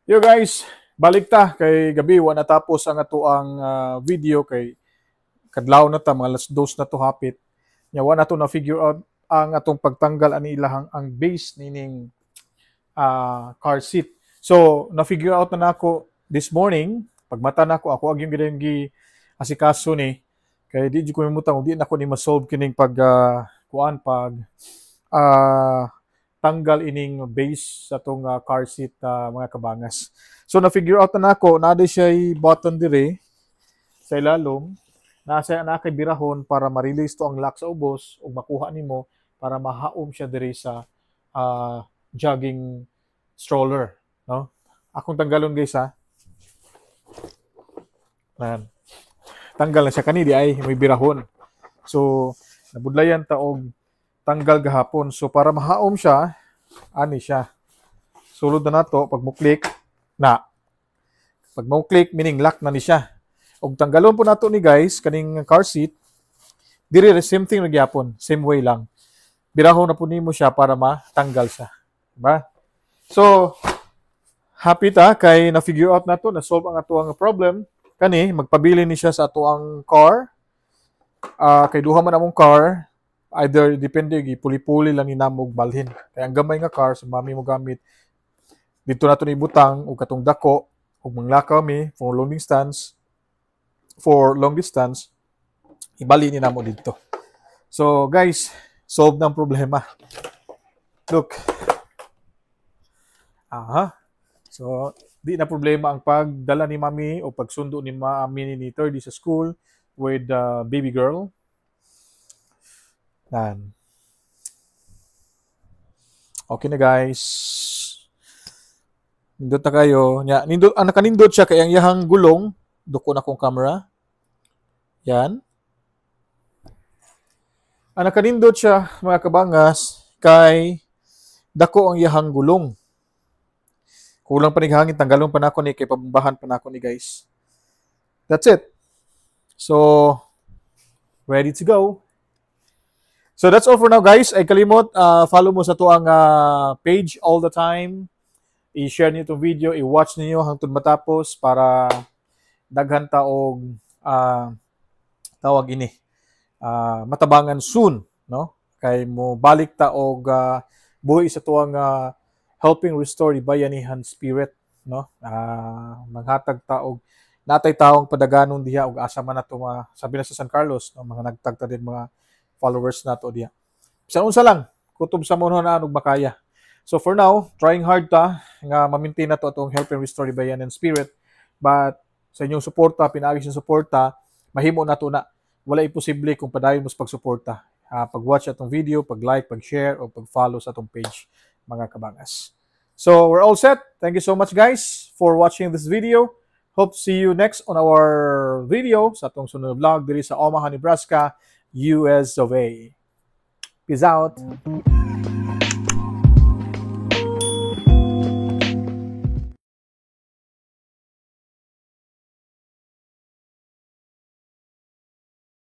Yo guys, balik ta kay gabi wa natapos ang atuang video kay kadlaw na ta mga alas 2 na to hapit. Nya wa na to na figure out ang atong pagtanggal ani ilahang ang base nining car seat. So na figure out na nako this morning pagmata nako ako ag yung gi asikaso ni kay di ko mamutang di nako ni ma-solve kining pag kuan pag ah, tanggal ining base sa tong car seat mga kabangas. So na-figure out na nako na siya button dire sa ilalom na kay birahon para ma-release to ang lock sa ubos ug makuha nimo para mahaom siya dire sa jogging stroller, no? Akong tanggalon guys ha. Nan. Tanggal na siya kani di ay may birahon. So nabudlayan ta og tanggal gahapon. So para mahaom siya, ani siya. Sulod na nato pag mo click na. Pag mo click meaning lock na ni siya. Og tanggalon po nato ni guys kaning car seat. Diri same thing gyapon, same way lang. Birahon na po nimo siya para matanggal siya. Diba? So happy ta kay na figure out nato na solve ang atuang problem. Kani magpabili ni siya sa atuang car. Kay duha man among car, either depende puli-puli lang ni namog balhin. Kaya ang gamay nga car sa mami mo gamit dito nato ni butang og katong dako ug manglakaw mi for long distance ibali ni namo dito. So guys, solve ng problema. Look. So di na problema ang pagdala ni mami o pagsundo ni mami ni 30 sa school with baby girl. Nan. Okay na guys. Nindot na kayo. Nindot, nakanindot siya kaya ang yahang gulong. Duko na kong camera. Yan. Nakanindot siya mga kabangas kay dako ang yahang gulong. Kulang pa hangin, tanggalon pa na ako ni kay pabambahan pa na ako ni guys. That's it. So ready to go. So that's all for now guys. Ay kalimot, follow mo sa tuang page all the time. I-share niyo itong video, i-watch niyo hangtod matapos para daghan ta og tawag ini. Matabangan soon, no? Kay mo balik ta og buhi sa tuang helping restore the bayanihan spirit, no? Maghatag ta og natay taong padaganon diha og asa man nato sabi na sa San Carlos, no? Mga nagtagta din mga followers nato diya. Bisan unsa lang, kutob sa monhon na og makaya. So for now, trying hard ta nga ma-maintain nato atong help and restore the bayan and spirit. But sa inyong suporta, pinaagi sa suporta, mahimo nato na. Wala imposible kung padayon mo sa pagsuporta. Pag-watch atong video, pag-like, pag-share o pag-follow sa atong page, mga kabangas. So we're all set. Thank you so much guys for watching this video. Hope to see you next on our video sa atong sunod vlog diri sa Omaha, Nebraska, US of A. Peace out.